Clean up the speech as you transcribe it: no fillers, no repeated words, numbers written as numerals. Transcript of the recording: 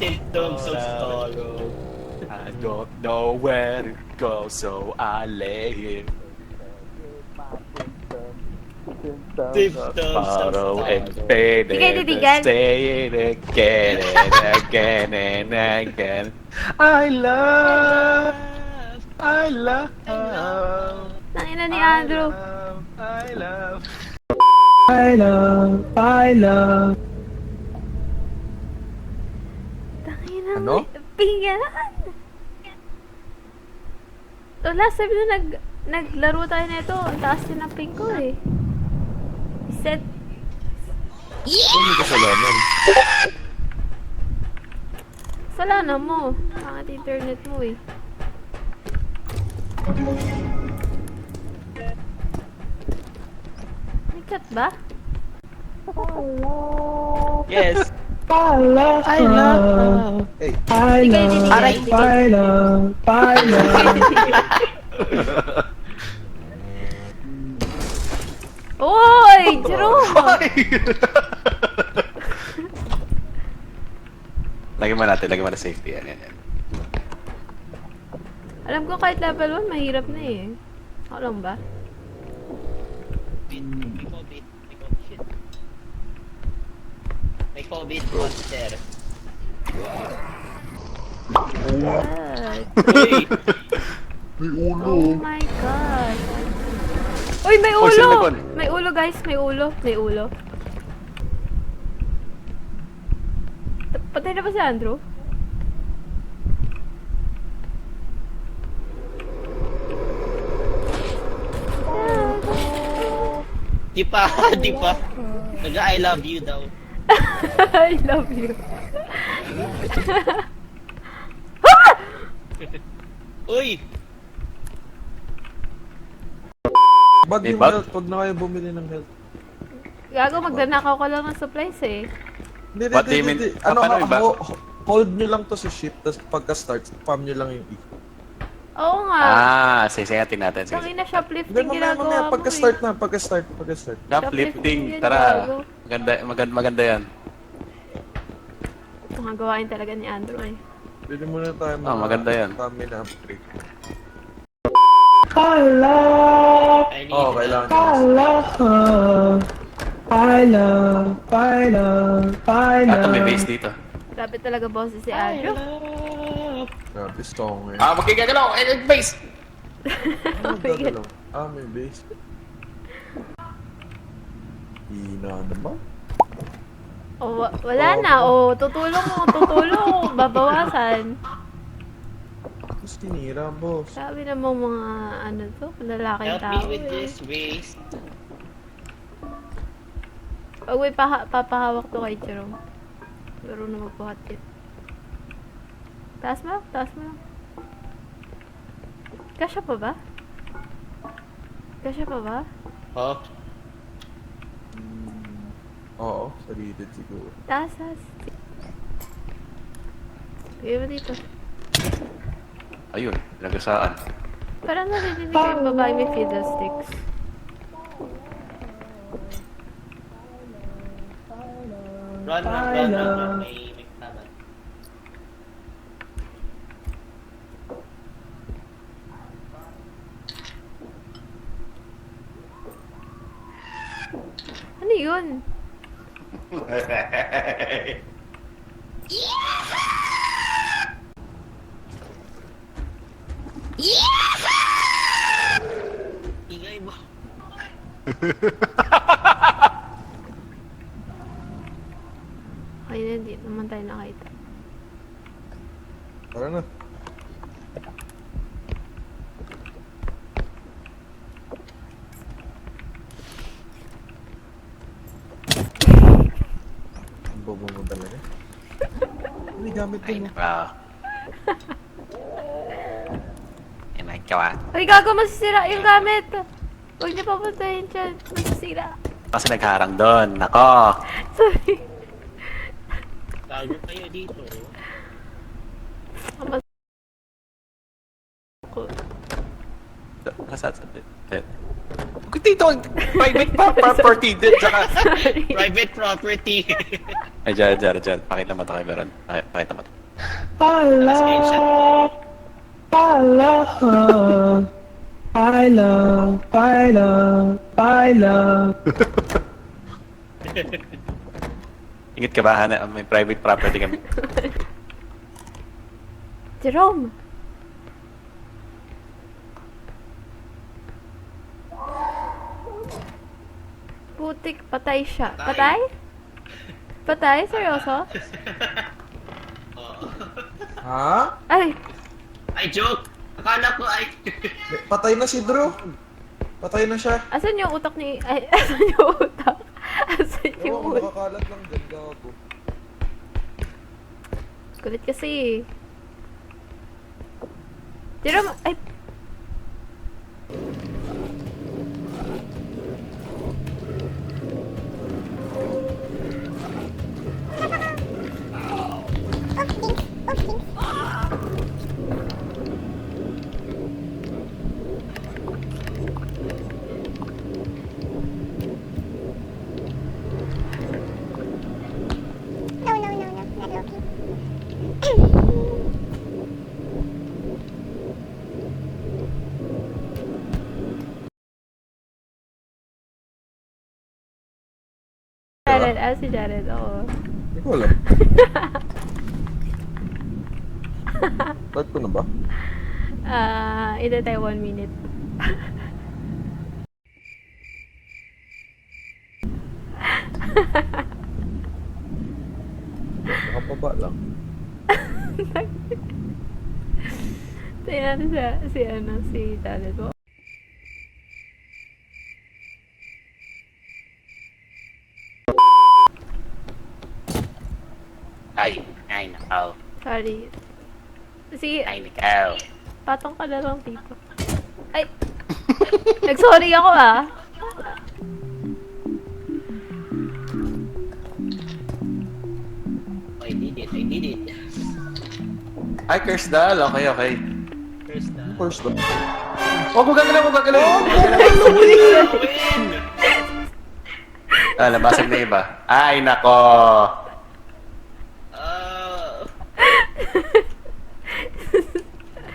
Symptoms of sorrow. I don't know where to go, so I lay here. Symptoms of Sorrow and sorrow. pain Di kayo and titigan? say it again and again and again. I love, I love, Tangina ni Andrew. I love, I love, I love. Tangina Ano? mo. Pinggan. So last time na naglaro tayo na ito, ang taas din ng ping ko eh. Set. Hindi kasalanan. Kasalanan mo. Pangat internet mo eh. May chat ba? Yes. I love, I love. Hey. Di kayo titigan. I love, I love. Oy! Jerome! Lagyan mo natin safety. Yan. Alam ko kahit level 1, mahirap na eh. Ako lang ba? May COVID monster. What? Uy! Oh my god. Uy, may Oh, ulo! silicone. May ulo guys, may ulo. May ulo. Patay na ba si Andrew? Di pa. I love you daw. I love you. Uy! Bag May yung bag? health, pag na kayo bumili ng health. Gago, magdanakaw ko lang ng supplies eh. Hindi, What do you mean? Ano, Paano yung bag? hold nyo lang to sa ship, tapos pagka-start, spam nyo lang yung E. Oo nga. Sisayatin natin. Sige. Tangina shoplifting Hindi, ginagawa mamaya, mo pagka-start eh. na, pagka-start. Shoplifting, yan, tara. gago. Maganda yan. Ito nga gawain talaga ni Andrew eh. Bili muna tayo maganda yan. Kami na upgrade. I need Oo, kailangan Ah. nyo. Ito may base dito. Grabe talaga boses si Andrew. Grabe, strong eh. Magkikagalaw! Base! Ano gagalaw? May base. Hina naman. Wala na. Tutulong. Babawasan. Tapos tinira, boss. Sabi namang mga ano to, lalaking Help tao me with eh. this waste. Pag may papahawak to kay Jerome. Laro na magbuhat yun. Taas mo lang. Kasya pa ba? Oh, Oo, solided siguro. Taas. Bigay mo dito. Ayun, nagasaan. Parang narinig ko yung babae may fiddlesticks. run. May taman. Ano yun? Ingay mo. Ay, hindi naman tayo nakita. Tara na. Ang bobo mo talaga. Hindi gamit Ay, din mo. Yan ay kawa. Ay, gago, masisira yung gamit! Huwag niyo papuntahin dyan. Masisira. Kasi nagharang doon. Nako! Sorry. Tago kayo dito. Mas... Nasaan sa dito? Private property din. Tsaka Private property. Ay, dyan. Pakita mo ito kay Veron. Pakita mo ito. Screenshot. Ingit ka ba, Hana? May private property kami. Jerome! Putik, patay siya. Patay? Patay? Seryoso? Ha? Ay! Ay, joke! Akala ko ay... Patay na si Drew. Patay na siya. Asan yung utak ni... Ay, asan yung utak? Asan Ewan yung ko, utak? nakakalat lang dyan, gago. Kulit kasi. Jerome, ay... Jared, si Jared, oo. Hindi ko alam. Start ko na ba? Ito tayo 1 minute. Nakapaba lang. Tingnan si Jared mo. Ay, nakaw. Sorry. Ay, nakaw. Patong ka na lang dito. Ay! Nag-sorry ako ah. I did it. Ay, curse dal. Okay. First na. First lang. Huwag mo gagalaw. Win! Nabasag na iba. Ay, nako.